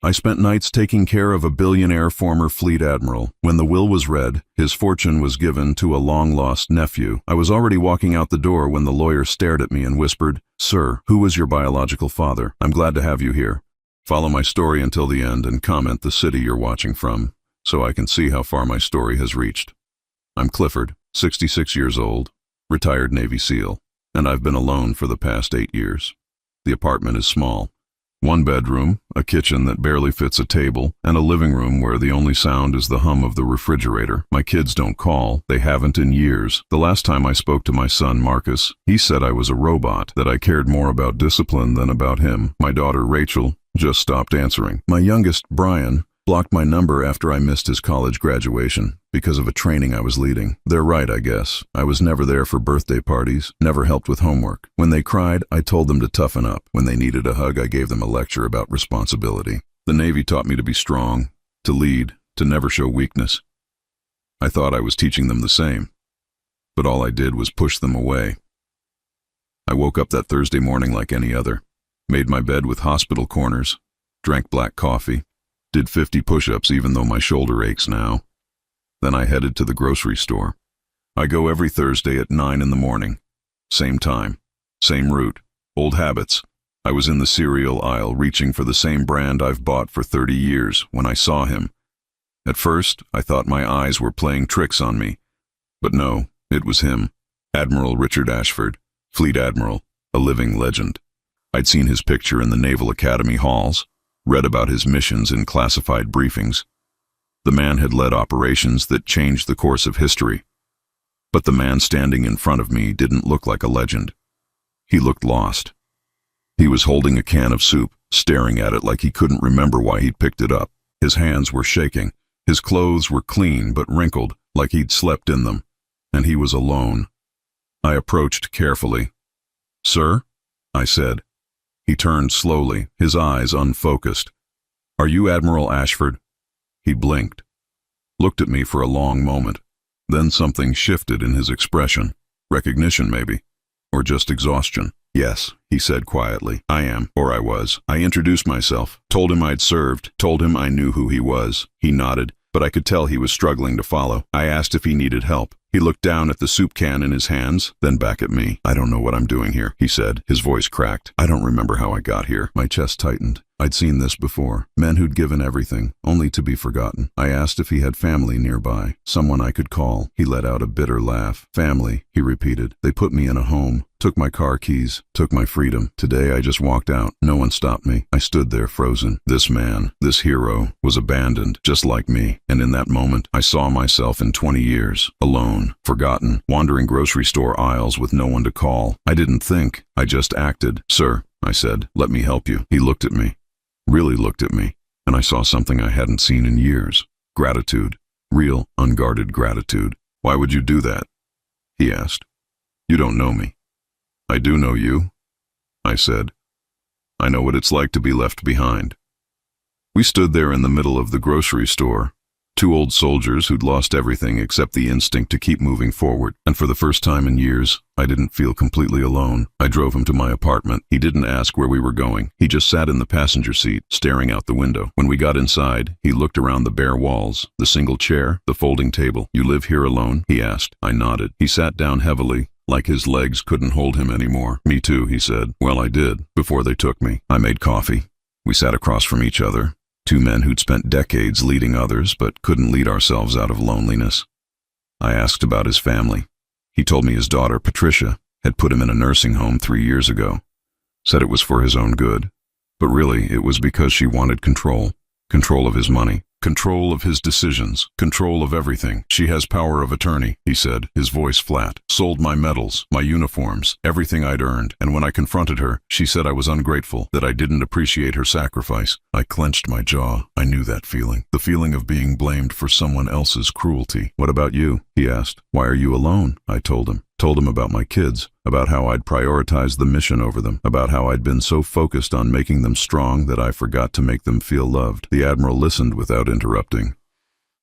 I spent nights taking care of a billionaire former fleet admiral. When the will was read, his fortune was given to a long-lost nephew. I was already walking out the door when the lawyer stared at me and whispered, "Sir, who was your biological father? I'm glad to have you here. Follow my story until the end and comment the city you're watching from, so I can see how far my story has reached. I'm Clifford, 66 years old, retired Navy SEAL, and I've been alone for the past 8 years. The apartment is small. 1 bedroom, a kitchen that barely fits a table, and a living room where the only sound is the hum of the refrigerator. My kids don't call. They haven't in years. The last time I spoke to my son, Marcus, he said I was a robot, that I cared more about discipline than about him. My daughter, Rachel, just stopped answering. My youngest, Brian, blocked my number after I missed his college graduation because of a training I was leading. They're right, I guess. I was never there for birthday parties, never helped with homework. When they cried, I told them to toughen up. When they needed a hug, I gave them a lecture about responsibility. The Navy taught me to be strong, to lead, to never show weakness. I thought I was teaching them the same, but all I did was push them away. I woke up that Thursday morning like any other, made my bed with hospital corners, drank black coffee, did 50 push-ups even though my shoulder aches now. Then I headed to the grocery store. I go every Thursday at 9 in the morning. Same time, same route, old habits. I was in the cereal aisle reaching for the same brand I've bought for 30 years when I saw him. At first, I thought my eyes were playing tricks on me. But no, it was him. Admiral Richard Ashford, Fleet Admiral, a living legend. I'd seen his picture in the Naval Academy halls, read about his missions in classified briefings. The man had led operations that changed the course of history. But the man standing in front of me didn't look like a legend. He looked lost. He was holding a can of soup, staring at it like he couldn't remember why he'd picked it up. His hands were shaking. His clothes were clean but wrinkled, like he'd slept in them. And he was alone. I approached carefully. "Sir?" I said. He turned slowly, his eyes unfocused. "Are you Admiral Ashford?" He blinked, looked at me for a long moment. Then something shifted in his expression. Recognition, maybe, or just exhaustion. "Yes," he said quietly. "I am, or I was." I introduced myself, told him I'd served, told him I knew who he was. He nodded, but I could tell he was struggling to follow. I asked if he needed help. He looked down at the soup can in his hands, then back at me. "I don't know what I'm doing here," he said. His voice cracked. "I don't remember how I got here." My chest tightened. I'd seen this before. Men who'd given everything, only to be forgotten. I asked if he had family nearby, someone I could call. He let out a bitter laugh. "Family," he repeated. "They put me in a home, took my car keys, took my freedom. Today I just walked out. No one stopped me. I stood there frozen. This man, this hero, was abandoned, just like me. And in that moment, I saw myself in 20 years, alone, forgotten, wandering grocery store aisles with no one to call. I didn't think, I just acted. "Sir," I said, "let me help you." He looked at me, really looked at me, and I saw something I hadn't seen in years. Gratitude. Real, unguarded gratitude. "Why would you do that?" he asked. "You don't know me." "I do know you," I said. "I know what it's like to be left behind." We stood there in the middle of the grocery store, 2 old soldiers who'd lost everything except the instinct to keep moving forward. And for the first time in years, I didn't feel completely alone. I drove him to my apartment. He didn't ask where we were going. He just sat in the passenger seat, staring out the window. When we got inside, he looked around the bare walls, the single chair, the folding table. "You live here alone?" he asked. I nodded. He sat down heavily, like his legs couldn't hold him anymore. "Me too," he said. "Well, I did, before they took me." I made coffee. We sat across from each other. 2 men who'd spent decades leading others, but couldn't lead ourselves out of loneliness. I asked about his family. He told me his daughter, Patricia, had put him in a nursing home 3 years ago. Said it was for his own good. But really, it was because she wanted control. Control of his money. Control of his decisions. Control of everything. "She has power of attorney," he said, his voice flat. "Sold my medals, my uniforms, everything I'd earned. And when I confronted her, she said I was ungrateful, that I didn't appreciate her sacrifice." I clenched my jaw. I knew that feeling. The feeling of being blamed for someone else's cruelty. "What about you?" he asked. "Why are you alone?" I told him. Told him about my kids, about how I'd prioritized the mission over them, about how I'd been so focused on making them strong that I forgot to make them feel loved. The Admiral listened without interrupting.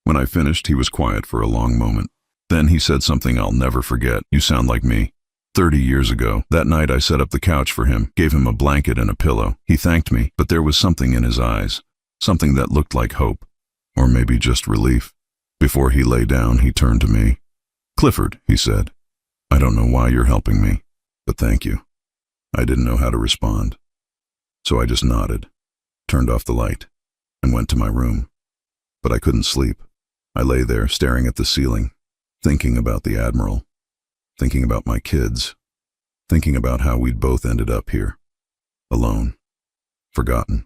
When I finished, he was quiet for a long moment. Then he said something I'll never forget. "You sound like me. 30 years ago. That night I set up the couch for him, gave him a blanket and a pillow. He thanked me, but there was something in his eyes. something that looked like hope, or maybe just relief. Before he lay down, he turned to me. "Clifford," he said, "I don't know why you're helping me, but thank you." I didn't know how to respond, so I just nodded, turned off the light, and went to my room. But I couldn't sleep. I lay there staring at the ceiling, thinking about the Admiral, thinking about my kids, thinking about how we'd both ended up here, alone, forgotten.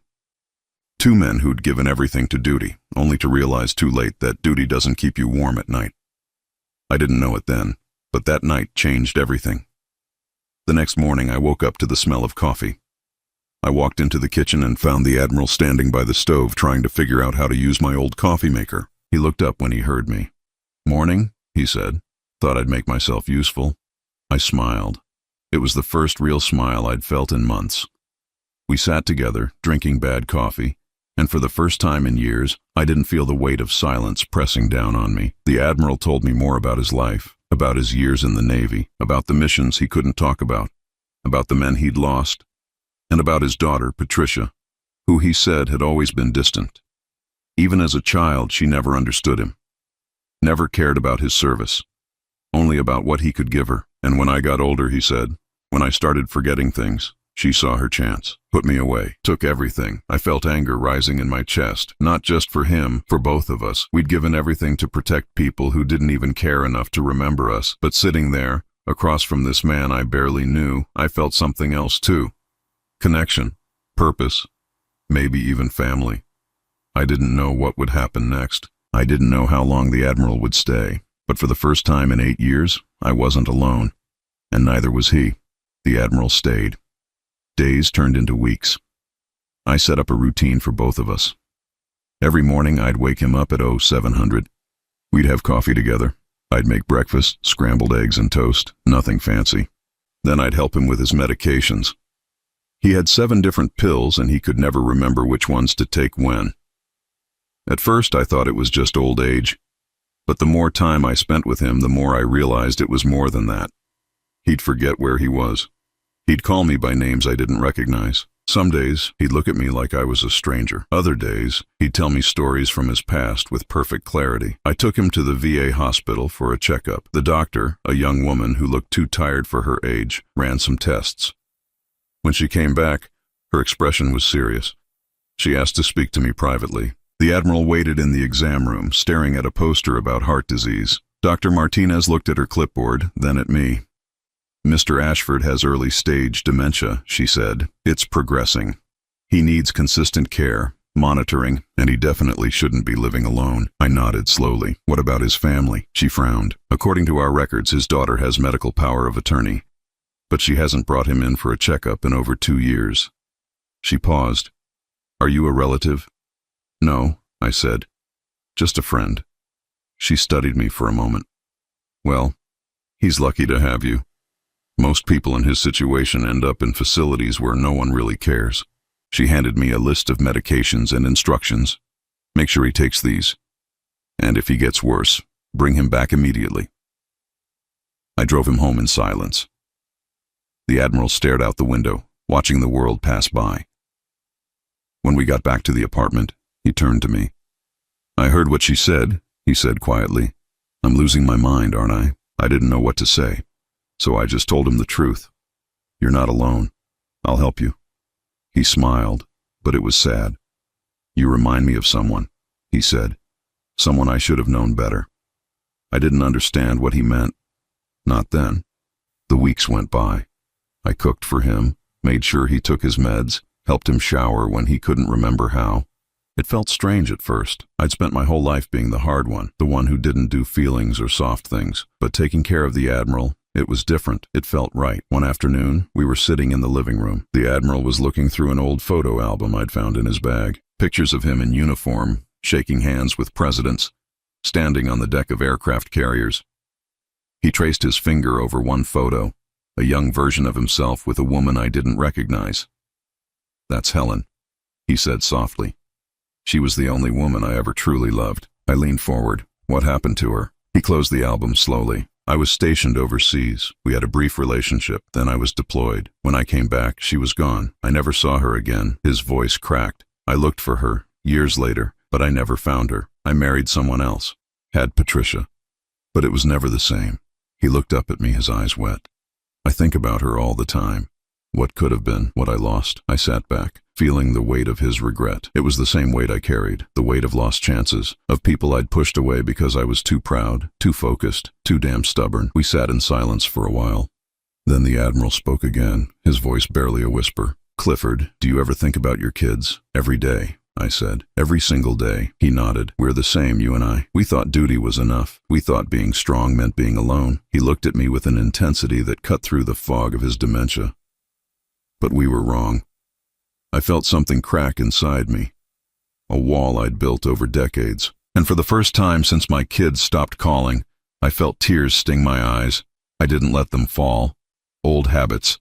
Two men who'd given everything to duty, only to realize too late that duty doesn't keep you warm at night. I didn't know it then, but that night changed everything. The next morning I woke up to the smell of coffee. I walked into the kitchen and found the Admiral standing by the stove trying to figure out how to use my old coffee maker. He looked up when he heard me. "Morning," he said. "Thought I'd make myself useful." I smiled. It was the first real smile I'd felt in months. We sat together, drinking bad coffee, and for the first time in years, I didn't feel the weight of silence pressing down on me. The Admiral told me more about his life, about his years in the Navy, about the missions he couldn't talk about the men he'd lost, and about his daughter, Patricia, who he said had always been distant. Even as a child, she never understood him, never cared about his service, only about what he could give her. And when I got older, he said, when I started forgetting things, she saw her chance, put me away, took everything. I felt anger rising in my chest, not just for him, for both of us. We'd given everything to protect people who didn't even care enough to remember us. But sitting there, across from this man I barely knew, I felt something else too. Connection, purpose, maybe even family. I didn't know what would happen next. I didn't know how long the Admiral would stay. But for the first time in 8 years, I wasn't alone. And neither was he. The Admiral stayed. Days turned into weeks. I set up a routine for both of us. Every morning I'd wake him up at 0700. We'd have coffee together. I'd make breakfast, scrambled eggs and toast, nothing fancy. Then I'd help him with his medications. He had 7 different pills and he could never remember which ones to take when. At first I thought it was just old age, but the more time I spent with him, the more I realized it was more than that. He'd forget where he was. He'd call me by names I didn't recognize. Some days, he'd look at me like I was a stranger. Other days, he'd tell me stories from his past with perfect clarity. I took him to the VA hospital for a checkup. The doctor, a young woman who looked too tired for her age, ran some tests. When she came back, her expression was serious. She asked to speak to me privately. The Admiral waited in the exam room, staring at a poster about heart disease. Dr. Martinez looked at her clipboard, then at me. "Mr. Ashford has early-stage dementia," she said. "It's progressing. He needs consistent care, monitoring, and he definitely shouldn't be living alone." I nodded slowly. "What about his family?" She frowned. "According to our records, his daughter has medical power of attorney, but she hasn't brought him in for a checkup in over 2 years." She paused. "Are you a relative?" "No," I said. "Just a friend." She studied me for a moment. "Well, he's lucky to have you. Most people in his situation end up in facilities where no one really cares." She handed me a list of medications and instructions. "Make sure he takes these. And if he gets worse, bring him back immediately." I drove him home in silence. The Admiral stared out the window, watching the world pass by. When we got back to the apartment, he turned to me. "I heard what she said," he said quietly. "I'm losing my mind, aren't I?" I didn't know what to say, so I just told him the truth. "You're not alone. I'll help you." He smiled, but it was sad. "You remind me of someone," he said. "Someone I should have known better." I didn't understand what he meant. Not then. The weeks went by. I cooked for him, made sure he took his meds, helped him shower when he couldn't remember how. It felt strange at first. I'd spent my whole life being the hard one, the one who didn't do feelings or soft things. But taking care of the Admiral, it was different. It felt right. One afternoon, we were sitting in the living room. The Admiral was looking through an old photo album I'd found in his bag. Pictures of him in uniform, shaking hands with presidents, standing on the deck of aircraft carriers. He traced his finger over one photo, a young version of himself with a woman I didn't recognize. "That's Helen," he said softly. "She was the only woman I ever truly loved." I leaned forward. "What happened to her?" He closed the album slowly. "I was stationed overseas. We had a brief relationship. Then I was deployed. When I came back, she was gone. I never saw her again." His voice cracked. "I looked for her. years later, but I never found her. I married someone else. Had Patricia. But it was never the same. He looked up at me, his eyes wet. I think about her all the time. What could have been, what I lost. I sat back, feeling the weight of his regret. It was the same weight I carried, the weight of lost chances, of people I'd pushed away because I was too proud, too focused, too damn stubborn. We sat in silence for a while. Then the Admiral spoke again, his voice barely a whisper. "Clifford, do you ever think about your kids?" "Every day," I said. "Every single day." He nodded. "We're the same, you and I. We thought duty was enough. We thought being strong meant being alone." He looked at me with an intensity that cut through the fog of his dementia. But we were wrong. I felt something crack inside me, a wall I'd built over decades. And for the first time since my kids stopped calling, I felt tears sting my eyes. I didn't let them fall. Old habits.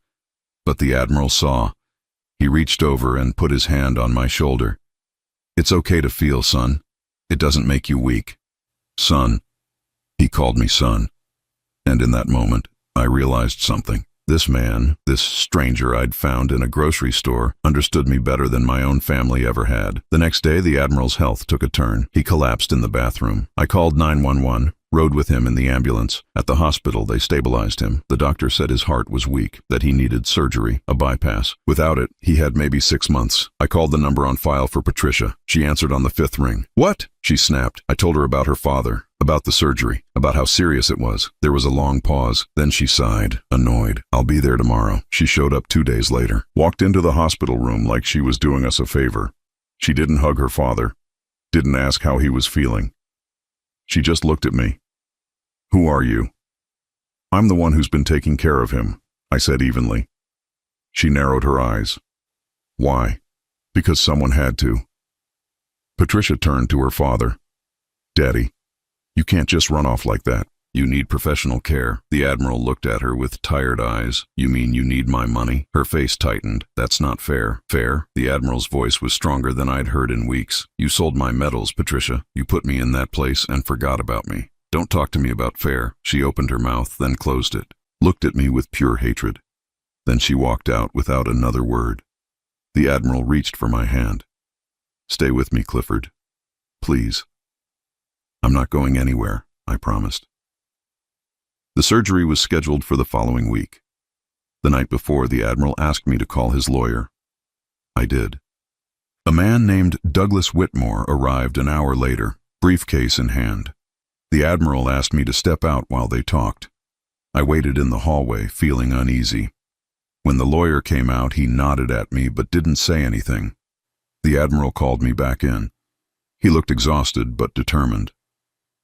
But the Admiral saw. He reached over and put his hand on my shoulder. "It's okay to feel, son. It doesn't make you weak." "Son." He called me son. And in that moment, I realized something. This man, this stranger I'd found in a grocery store, understood me better than my own family ever had. The next day, the Admiral's health took a turn. He collapsed in the bathroom. I called 911, rode with him in the ambulance. At the hospital, they stabilized him. The doctor said his heart was weak, that he needed surgery, a bypass. Without it, he had maybe 6 months. I called the number on file for Patricia. She answered on the 5th ring. "What?" she snapped. I told her about her father, about the surgery, about how serious it was. There was a long pause. Then she sighed, annoyed. "I'll be there tomorrow." She showed up 2 days later. Walked into the hospital room like she was doing us a favor. She didn't hug her father, didn't ask how he was feeling. She just looked at me. "Who are you?" "I'm the one who's been taking care of him," I said evenly. She narrowed her eyes. "Why?" "Because someone had to." Patricia turned to her father. "Daddy, you can't just run off like that. You need professional care." The Admiral looked at her with tired eyes. "You mean you need my money?" Her face tightened. "That's not fair." "Fair?" The Admiral's voice was stronger than I'd heard in weeks. "You sold my medals, Patricia. You put me in that place and forgot about me. Don't talk to me about fair." She opened her mouth, then closed it, looked at me with pure hatred. Then she walked out without another word. The Admiral reached for my hand. "Stay with me, Clifford. Please." "I'm not going anywhere," I promised. The surgery was scheduled for the following week. The night before, the Admiral asked me to call his lawyer. I did. A man named Douglas Whitmore arrived an hour later, briefcase in hand. The Admiral asked me to step out while they talked. I waited in the hallway, feeling uneasy. When the lawyer came out, he nodded at me but didn't say anything. The Admiral called me back in. He looked exhausted but determined.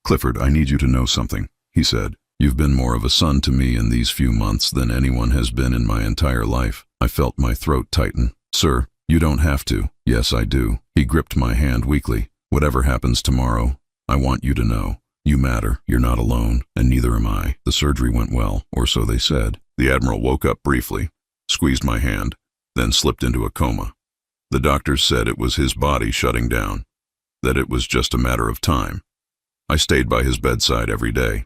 "Clifford, I need you to know something," he said. "You've been more of a son to me in these few months than anyone has been in my entire life." I felt my throat tighten. "Sir, you don't have to." "Yes, I do." He gripped my hand weakly. "Whatever happens tomorrow, I want you to know. You matter. You're not alone, and neither am I." The surgery went well, or so they said. The Admiral woke up briefly, squeezed my hand, then slipped into a coma. The doctors said it was his body shutting down, that it was just a matter of time. I stayed by his bedside every day.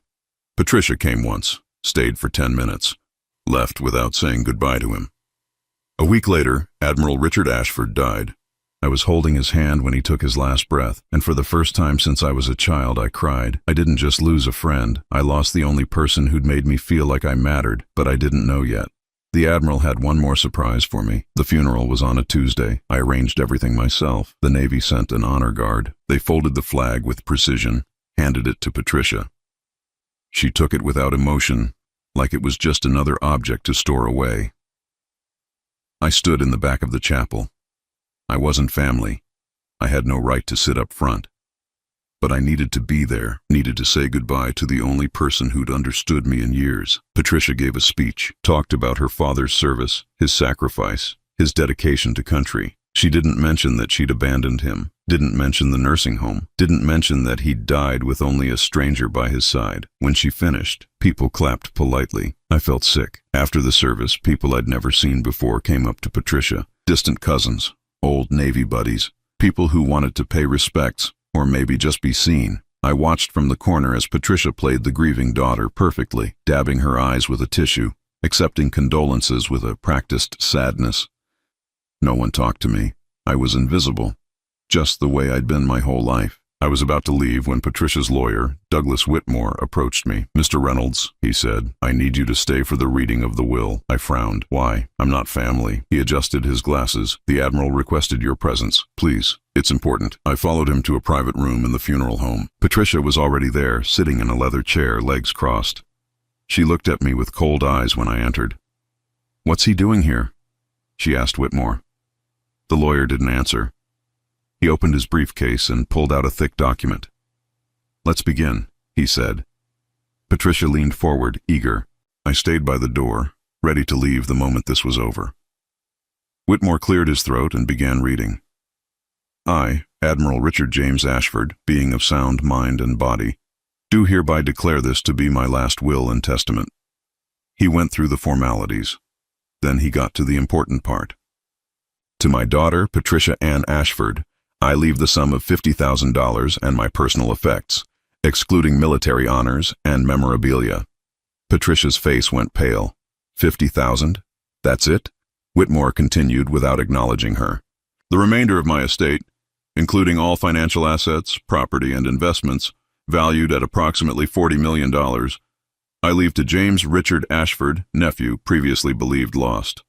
Patricia came once, stayed for 10 minutes, left without saying goodbye to him. A week later, Admiral Richard Ashford died. I was holding his hand when he took his last breath, and for the first time since I was a child, I cried. I didn't just lose a friend. I lost the only person who'd made me feel like I mattered, but I didn't know yet. The Admiral had one more surprise for me. The funeral was on a Tuesday. I arranged everything myself. The Navy sent an honor guard. They folded the flag with precision, handed it to Patricia. She took it without emotion, like it was just another object to store away. I stood in the back of the chapel. I wasn't family. I had no right to sit up front. But I needed to be there, needed to say goodbye to the only person who'd understood me in years. Patricia gave a speech, talked about her father's service, his sacrifice, his dedication to country. She didn't mention that she'd abandoned him, didn't mention the nursing home, didn't mention that he'd died with only a stranger by his side. When she finished, people clapped politely. I felt sick. After the service, people I'd never seen before came up to Patricia, distant cousins, old Navy buddies, people who wanted to pay respects, or maybe just be seen. I watched from the corner as Patricia played the grieving daughter perfectly, dabbing her eyes with a tissue, accepting condolences with a practiced sadness. No one talked to me. I was invisible, just the way I'd been my whole life. I was about to leave when Patricia's lawyer, Douglas Whitmore, approached me. "Mr. Reynolds," he said, "I need you to stay for the reading of the will." I frowned. "Why? I'm not family." He adjusted his glasses. "The Admiral requested your presence. Please. It's important." I followed him to a private room in the funeral home. Patricia was already there, sitting in a leather chair, legs crossed. She looked at me with cold eyes when I entered. "What's he doing here?" she asked Whitmore. The lawyer didn't answer. He opened his briefcase and pulled out a thick document. "Let's begin," he said. Patricia leaned forward, eager. I stayed by the door, ready to leave the moment this was over. Whitmore cleared his throat and began reading. "I, Admiral Richard James Ashford, being of sound mind and body, do hereby declare this to be my last will and testament." He went through the formalities. Then he got to the important part. "To my daughter, Patricia Ann Ashford, I leave the sum of $50,000 and my personal effects, excluding military honors and memorabilia." Patricia's face went pale. "50,000? That's it?" Whitmore continued without acknowledging her. "The remainder of my estate, including all financial assets, property, and investments, valued at approximately $40 million, I leave to James Richard Ashford, nephew, previously believed lost."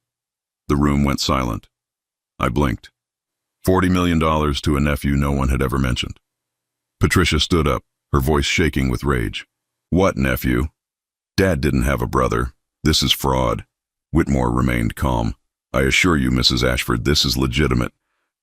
The room went silent. I blinked. $40 million to a nephew no one had ever mentioned. Patricia stood up, her voice shaking with rage. "What nephew? Dad didn't have a brother. This is fraud." Whitmore remained calm. "I assure you, Mrs. Ashford, this is legitimate.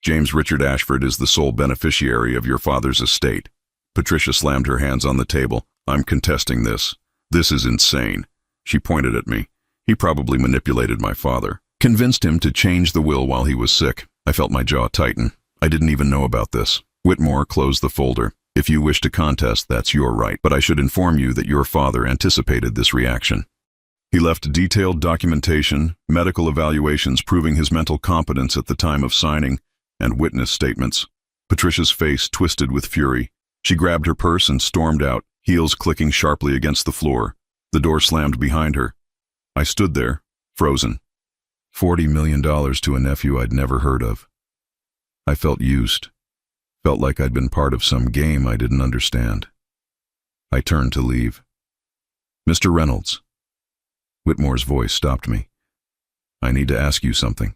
James Richard Ashford is the sole beneficiary of your father's estate." Patricia slammed her hands on the table. "I'm contesting this. This is insane." She pointed at me. "He probably manipulated my father. Convinced him to change the will while he was sick." I felt my jaw tighten. I didn't even know about this. Whitmore closed the folder. "If you wish to contest, that's your right, but I should inform you that your father anticipated this reaction. He left detailed documentation, medical evaluations proving his mental competence at the time of signing, and witness statements." Patricia's face twisted with fury. She grabbed her purse and stormed out, heels clicking sharply against the floor. The door slammed behind her. I stood there, frozen. $40 million to a nephew I'd never heard of. I felt used. Felt like I'd been part of some game I didn't understand. I turned to leave. "Mr. Reynolds." Whitmore's voice stopped me. "I need to ask you something.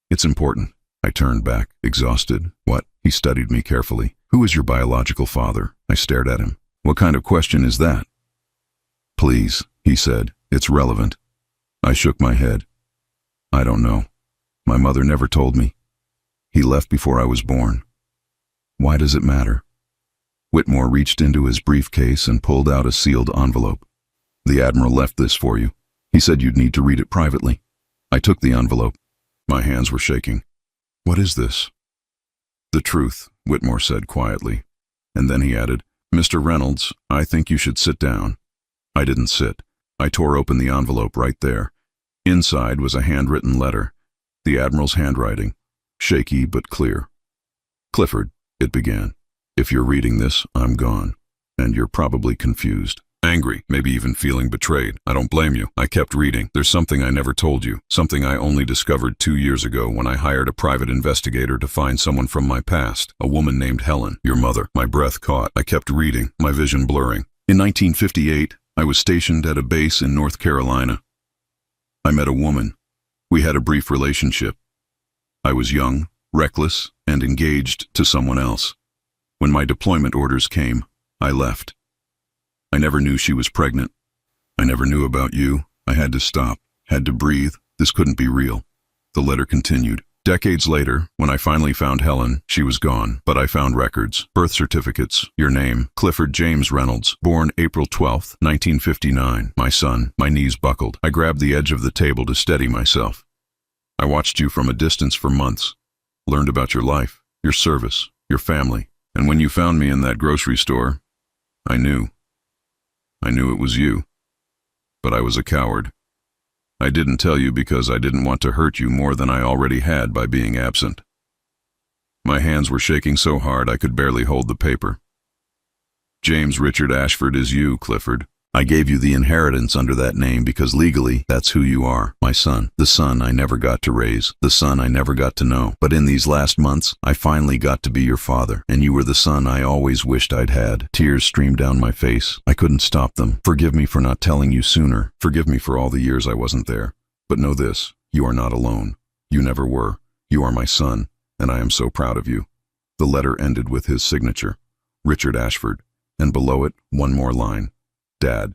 It's important." I turned back, exhausted. "What?" He studied me carefully. "Who is your biological father?" I stared at him. "What kind of question is that?" "Please," he said. "It's relevant." I shook my head. "I don't know. My mother never told me. He left before I was born." "Why does it matter?" Whitmore reached into his briefcase and pulled out a sealed envelope. "The Admiral left this for you. He said you'd need to read it privately." I took the envelope. My hands were shaking. "What is this?" "The truth," Whitmore said quietly. And then he added, "Mr. Reynolds, I think you should sit down." I didn't sit. I tore open the envelope right there. Inside was a handwritten letter, the Admiral's handwriting, shaky but clear. "Clifford," it began, "if you're reading this, I'm gone, and you're probably confused. Angry, maybe even feeling betrayed. I don't blame you. I kept reading. There's something I never told you, something I only discovered 2 years ago when I hired a private investigator to find someone from my past, a woman named Helen, your mother." My breath caught. I kept reading, my vision blurring. "In 1958, I was stationed at a base in North Carolina. I met a woman. We had a brief relationship. I was young, reckless, and engaged to someone else. When my deployment orders came, I left. I never knew she was pregnant. I never knew about you. I had to stop, had to breathe. This couldn't be real." The letter continued. "Decades later, when I finally found Helen, she was gone, but I found records, birth certificates, your name, Clifford James Reynolds, born April 12, 1959. My son." My knees buckled. I grabbed the edge of the table to steady myself. "I watched you from a distance for months, learned about your life, your service, your family, and when you found me in that grocery store, I knew. I knew it was you. But I was a coward. I didn't tell you because I didn't want to hurt you more than I already had by being absent." My hands were shaking so hard I could barely hold the paper. "James Richard Ashford is you, Clifford. I gave you the inheritance under that name because legally, that's who you are, my son. The son I never got to raise, the son I never got to know. But in these last months, I finally got to be your father, and you were the son I always wished I'd had. Tears streamed down my face. I couldn't stop them. Forgive me for not telling you sooner. Forgive me for all the years I wasn't there. But know this, you are not alone. You never were. You are my son, and I am so proud of you. The letter ended with his signature, Richard Ashford, and below it, one more line. Dad.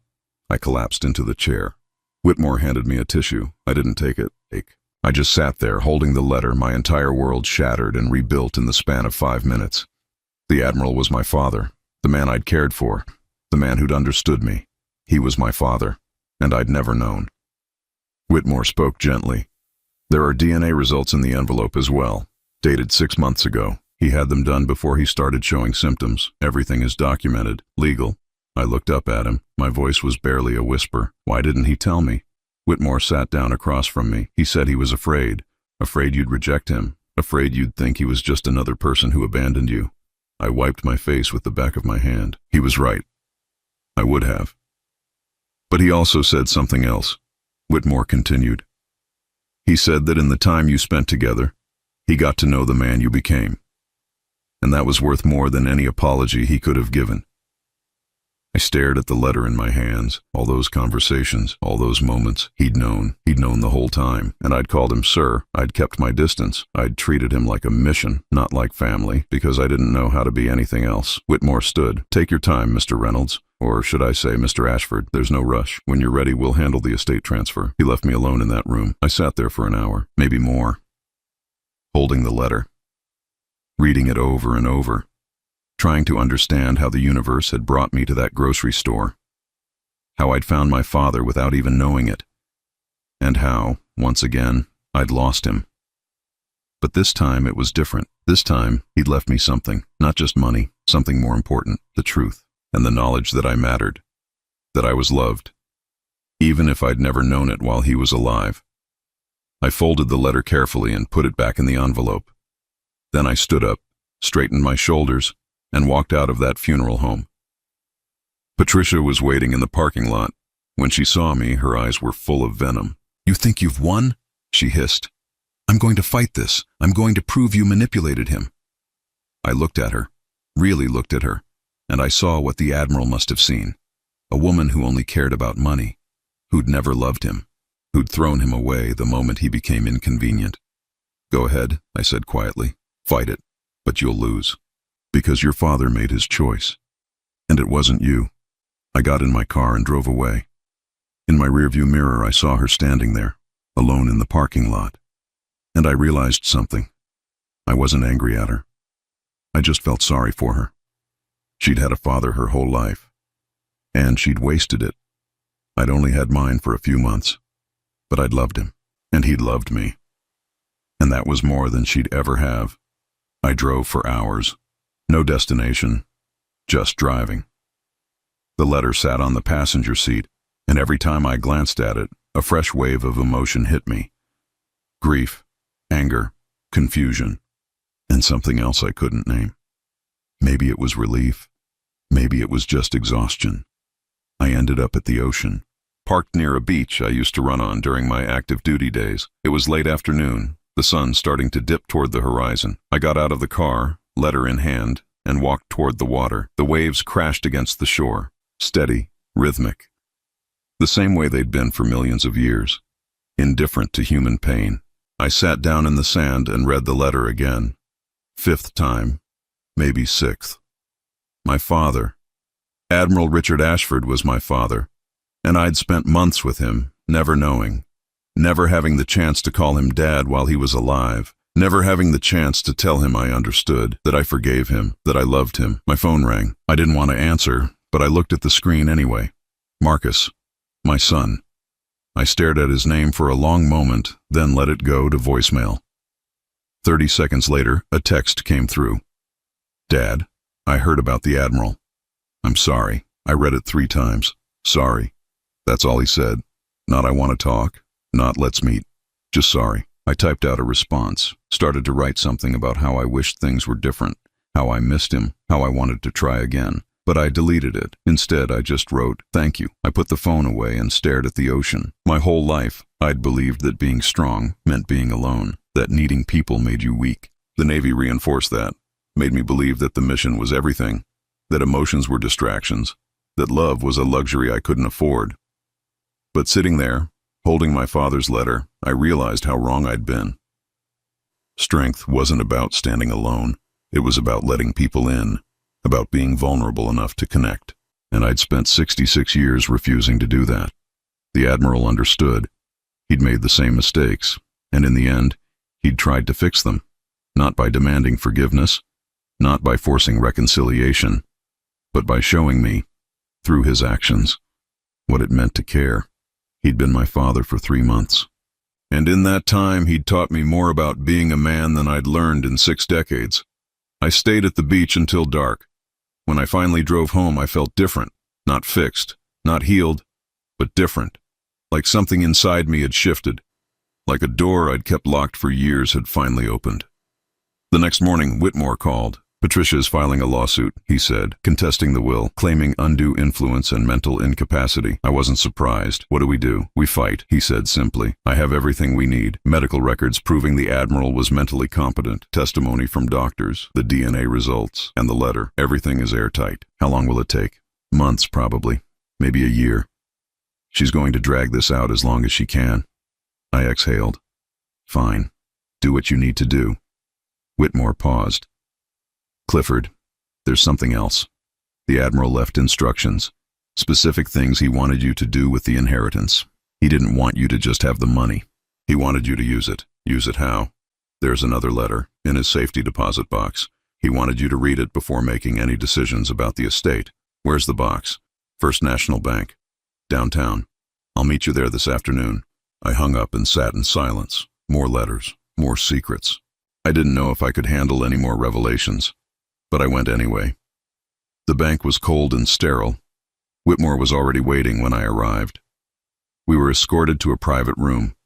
I collapsed into the chair. Whitmore handed me a tissue. I didn't take it. I just sat there, holding the letter, my entire world shattered and rebuilt in the span of 5 minutes. The Admiral was my father, the man I'd cared for, the man who'd understood me. He was my father, and I'd never known. Whitmore spoke gently. There are DNA results in the envelope as well, dated 6 months ago. He had them done before he started showing symptoms. Everything is documented, legal. I looked up at him. My voice was barely a whisper. Why didn't he tell me? Whitmore sat down across from me. He said he was afraid you'd reject him, afraid you'd think he was just another person who abandoned you. I wiped my face with the back of my hand. He was right. I would have. But he also said something else. Whitmore continued. He said that in the time you spent together, he got to know the man you became. And that was worth more than any apology he could have given. I stared at the letter in my hands, all those conversations, all those moments. He'd known the whole time, and I'd called him sir. I'd kept my distance. I'd treated him like a mission, not like family, because I didn't know how to be anything else. Whitmore stood. Take your time, Mr. Reynolds. Or should I say, Mr. Ashford, there's no rush. When you're ready, we'll handle the estate transfer. He left me alone in that room. I sat there for an hour, maybe more, holding the letter, reading it over and over, trying to understand how the universe had brought me to that grocery store, how I'd found my father without even knowing it, and how, once again, I'd lost him. But this time it was different. This time he'd left me something, not just money, something more important, the truth, and the knowledge that I mattered, that I was loved, even if I'd never known it while he was alive. I folded the letter carefully and put it back in the envelope. Then I stood up, straightened my shoulders, and walked out of that funeral home. Patricia was waiting in the parking lot. When she saw me, her eyes were full of venom. You think you've won? She hissed. I'm going to fight this. I'm going to prove you manipulated him. I looked at her, really looked at her, and I saw what the Admiral must have seen. A woman who only cared about money, who'd never loved him, who'd thrown him away the moment he became inconvenient. Go ahead, I said quietly. Fight it, but you'll lose. Because your father made his choice. And it wasn't you. I got in my car and drove away. In my rearview mirror, I saw her standing there, alone in the parking lot. And I realized something. I wasn't angry at her. I just felt sorry for her. She'd had a father her whole life. And she'd wasted it. I'd only had mine for a few months. But I'd loved him. And he'd loved me. And that was more than she'd ever have. I drove for hours. No destination, just driving. The letter sat on the passenger seat, and every time I glanced at it, a fresh wave of emotion hit me. Grief, anger, confusion, and something else I couldn't name. Maybe it was relief. Maybe it was just exhaustion. I ended up at the ocean, parked near a beach I used to run on during my active duty days. It was late afternoon, the sun starting to dip toward the horizon. I got out of the car, letter in hand, and walked toward the water. The waves crashed against the shore, steady, rhythmic, the same way they'd been for millions of years, indifferent to human pain. I sat down in the sand and read the letter again. 5th time, maybe 6th. My father. Admiral Richard Ashford was my father, and I'd spent months with him, never knowing, never having the chance to call him Dad while he was alive, never having the chance to tell him I understood, that I forgave him, that I loved him. My phone rang. I didn't want to answer, but I looked at the screen anyway. Marcus, my son. I stared at his name for a long moment, then let it go to voicemail. 30 seconds later, a text came through. Dad, I heard about the Admiral. I'm sorry. I read it 3 times. Sorry. That's all he said. Not I want to talk, not let's meet. Just sorry. I typed out a response, started to write something about how I wished things were different, how I missed him, how I wanted to try again. But I deleted it. Instead, I just wrote, "Thank you." I put the phone away and stared at the ocean. My whole life, I'd believed that being strong meant being alone, that needing people made you weak. The Navy reinforced that, made me believe that the mission was everything, that emotions were distractions, that love was a luxury I couldn't afford. But sitting there, holding my father's letter, I realized how wrong I'd been. Strength wasn't about standing alone. It was about letting people in, about being vulnerable enough to connect. And I'd spent 66 years refusing to do that. The Admiral understood. He'd made the same mistakes, and in the end, he'd tried to fix them. Not by demanding forgiveness, not by forcing reconciliation, but by showing me, through his actions, what it meant to care. He'd been my father for 3 months. And in that time, he'd taught me more about being a man than I'd learned in 6 decades. I stayed at the beach until dark. When I finally drove home, I felt different, not fixed, not healed, but different, like something inside me had shifted, like a door I'd kept locked for years had finally opened. The next morning, Whitmore called. "Patricia is filing a lawsuit," he said, "contesting the will, claiming undue influence and mental incapacity." I wasn't surprised. "What do? We fight," he said simply. "I have everything we need. Medical records proving the Admiral was mentally competent, testimony from doctors, the DNA results, and the letter. Everything is airtight. How long will it take? Months, probably. Maybe a year. She's going to drag this out as long as she can." I exhaled. "Fine. Do what you need to do." Whitmore paused. "Clifford, there's something else. The Admiral left instructions, specific things he wanted you to do with the inheritance. He didn't want you to just have the money. He wanted you to use it. Use it how? There's another letter in his safety deposit box. He wanted you to read it before making any decisions about the estate. Where's the box? First National Bank. Downtown. I'll meet you there this afternoon." I hung up and sat in silence. More letters, more secrets. I didn't know if I could handle any more revelations. But I went anyway. The bank was cold and sterile. Whitmore was already waiting when I arrived. We were escorted to a private room.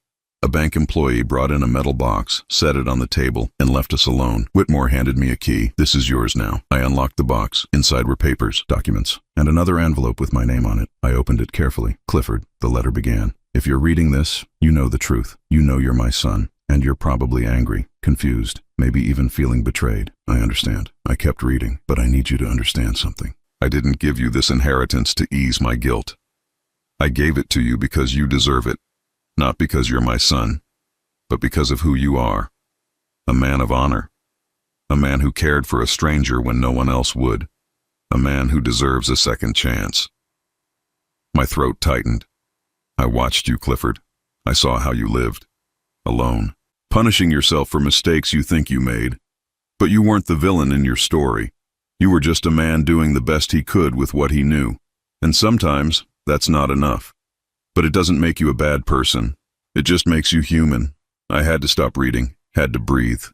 A bank employee brought in a metal box, set it on the table, and left us alone. Whitmore handed me a key. "This is yours now." I unlocked the box. Inside were papers, documents, and another envelope with my name on it. I opened it carefully. "Clifford," the letter began. "If you're reading this, you know the truth. You know you're my son. And you're probably angry, confused, maybe even feeling betrayed. I understand." I kept reading, "But I need you to understand something. I didn't give you this inheritance to ease my guilt. I gave it to you because you deserve it, not because you're my son, but because of who you are. A man of honor. A man who cared for a stranger when no one else would. A man who deserves a second chance." My throat tightened. "I watched you, Clifford. I saw how you lived. Alone, punishing yourself for mistakes you think you made. But you weren't the villain in your story. You were just a man doing the best he could with what he knew. And sometimes, that's not enough. But it doesn't make you a bad person. It just makes you human." I had to stop reading, had to breathe.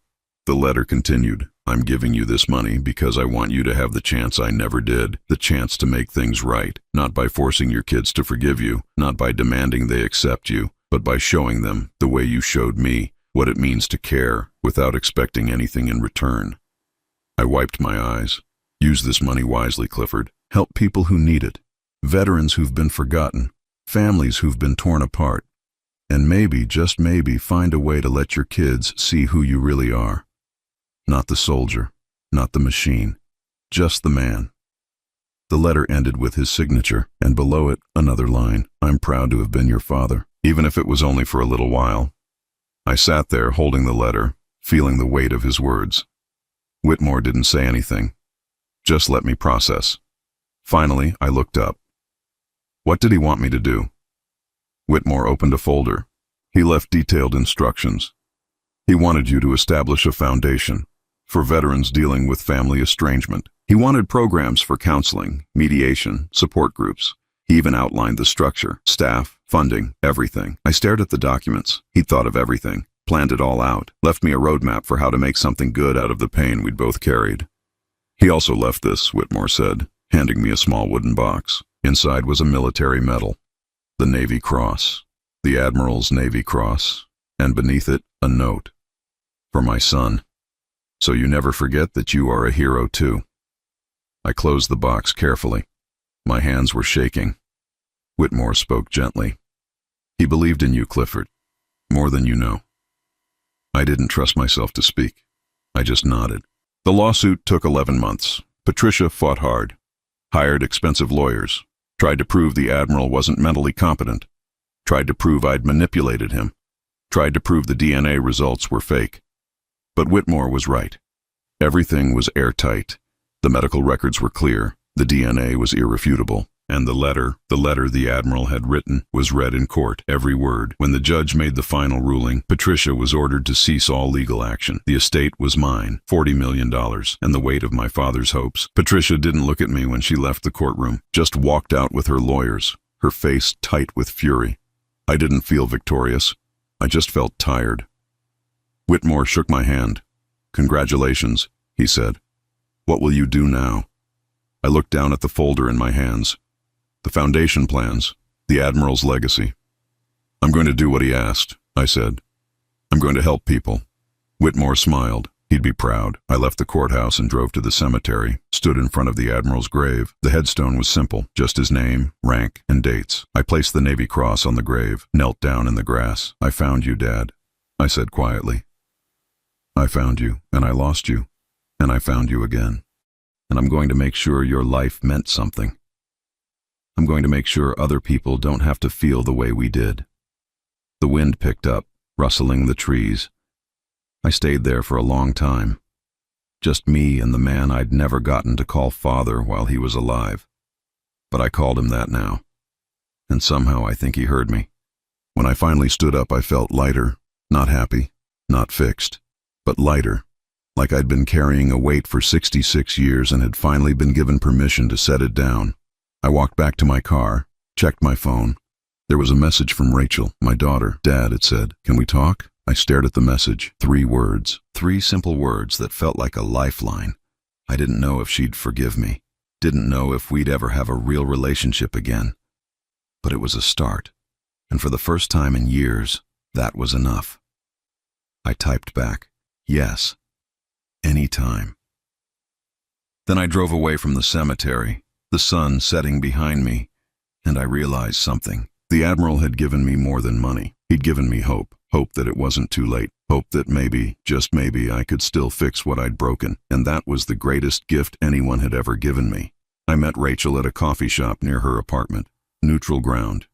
The letter continued. "I'm giving you this money because I want you to have the chance I never did, the chance to make things right, not by forcing your kids to forgive you, not by demanding they accept you, but by showing them, the way you showed me, what it means to care without expecting anything in return." I wiped my eyes. "Use this money wisely, Clifford. Help people who need it. Veterans who've been forgotten. Families who've been torn apart. And maybe, just maybe, find a way to let your kids see who you really are. Not the soldier, not the machine, just the man." The letter ended with his signature, and below it, another line. "I'm proud to have been your father." Even if it was only for a little while. I sat there holding the letter, feeling the weight of his words. Whitmore didn't say anything, just let me process. Finally, I looked up. What did he want me to do? Whitmore opened a folder. He left detailed instructions. He wanted you to establish a foundation for veterans dealing with family estrangement. He wanted programs for counseling, mediation, support groups. He even outlined the structure, staff, funding, everything. I stared at the documents. He'd thought of everything, planned it all out, left me a roadmap for how to make something good out of the pain we'd both carried. He also left this, Whitmore said, handing me a small wooden box. Inside was a military medal, the Navy Cross, the Admiral's Navy Cross, and beneath it, a note. For my son. So you never forget that you are a hero too. I closed the box carefully. My hands were shaking. Whitmore spoke gently. He believed in you, Clifford, more than you know. I didn't trust myself to speak. I just nodded. The lawsuit took 11 months. Patricia fought hard, hired expensive lawyers, tried to prove the Admiral wasn't mentally competent, tried to prove I'd manipulated him, tried to prove the DNA results were fake. But Whitmore was right. Everything was airtight. The medical records were clear, the DNA was irrefutable, and the letter the Admiral had written was read in court, every word. When the judge made the final ruling, Patricia was ordered to cease all legal action. The estate was mine, $40 million, and the weight of my father's hopes. Patricia didn't look at me when she left the courtroom, just walked out with her lawyers, her face tight with fury. I didn't feel victorious. I just felt tired. Whitmore shook my hand. "Congratulations," he said. "What will you do now?" I looked down at the folder in my hands. The foundation plans, the Admiral's legacy. "I'm going to do what he asked," I said. "I'm going to help people." Whitmore smiled. He'd be proud. I left the courthouse and drove to the cemetery, stood in front of the Admiral's grave. The headstone was simple, just his name, rank, and dates. I placed the Navy Cross on the grave, knelt down in the grass. "I found you, Dad," I said quietly. "I found you, and I lost you, and I found you again. And I'm going to make sure your life meant something. I'm going to make sure other people don't have to feel the way we did." The wind picked up, rustling the trees. I stayed there for a long time. Just me and the man I'd never gotten to call father while he was alive. But I called him that now. And somehow I think he heard me. When I finally stood up, I felt lighter, not happy, not fixed, but lighter, like I'd been carrying a weight for 66 years and had finally been given permission to set it down. I walked back to my car, checked my phone. There was a message from Rachel, my daughter. "Dad," it said, "can we talk?" I stared at the message. 3 words. 3 simple words that felt like a lifeline. I didn't know if she'd forgive me. Didn't know if we'd ever have a real relationship again. But it was a start. And for the first time in years, that was enough. I typed back, "Yes. Anytime." Then I drove away from the cemetery, the sun setting behind me, and I realized something. The Admiral had given me more than money. He'd given me hope. Hope that it wasn't too late. Hope that maybe, just maybe, I could still fix what I'd broken. And that was the greatest gift anyone had ever given me. I met Rachel at a coffee shop near her apartment. Neutral ground.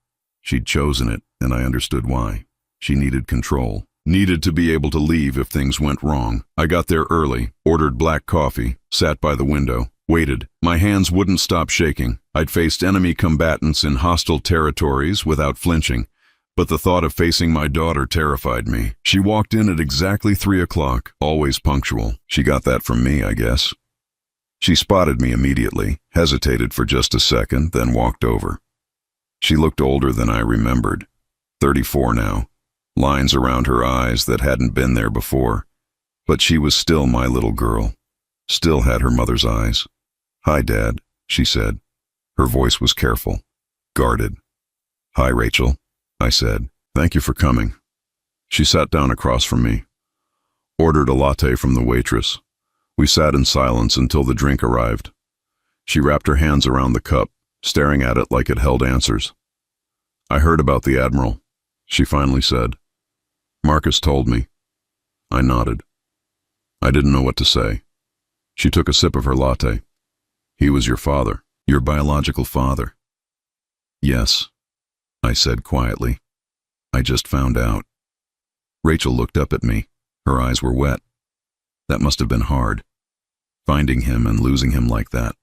She'd chosen it, and I understood why. She needed control. Needed to be able to leave if things went wrong. I got there early, ordered black coffee, sat by the window, waited. My hands wouldn't stop shaking. I'd faced enemy combatants in hostile territories without flinching, but the thought of facing my daughter terrified me. She walked in at exactly 3 o'clock, always punctual. She got that from me, I guess. She spotted me immediately, hesitated for just a second, then walked over. She looked older than I remembered. 34 now. Lines around her eyes that hadn't been there before. But she was still my little girl. Still had her mother's eyes. "Hi, Dad," she said. Her voice was careful, guarded. "Hi, Rachel," I said. "Thank you for coming." She sat down across from me, ordered a latte from the waitress. We sat in silence until the drink arrived. She wrapped her hands around the cup, staring at it like it held answers. "I heard about the Admiral," she finally said. "Marcus told me." I nodded. I didn't know what to say. She took a sip of her latte. "He was your father, your biological father." "Yes," I said quietly. "I just found out." Rachel looked up at me. Her eyes were wet. That must have been hard, finding him and losing him like that.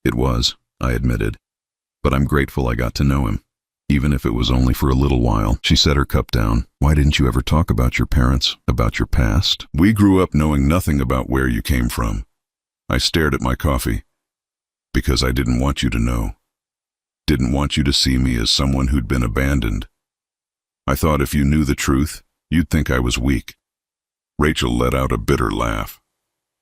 It was, I admitted, but I'm grateful I got to know him, even if it was only for a little while. She set her cup down. "Why didn't you ever talk about your parents, about your past? We grew up knowing nothing about where you came from." I stared at my coffee. "Because I didn't want you to know. Didn't want you to see me as someone who'd been abandoned. I thought if you knew the truth, you'd think I was weak." Rachel let out a bitter laugh.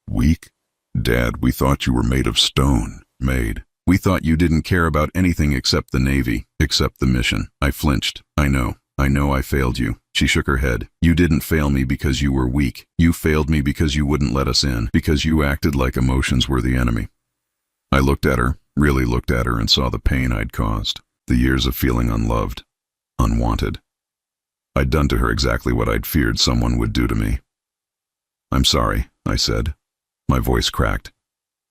"Weak? Dad, we thought you were made of stone. Made. We thought you didn't care about anything except the Navy, except the mission." I flinched. I know I failed you." She shook her head. "You didn't fail me because you were weak. You failed me because you wouldn't let us in, because you acted like emotions were the enemy." I looked at her, really looked at her, and saw the pain I'd caused. The years of feeling unloved, unwanted. I'd done to her exactly what I'd feared someone would do to me. "I'm sorry," I said. My voice cracked.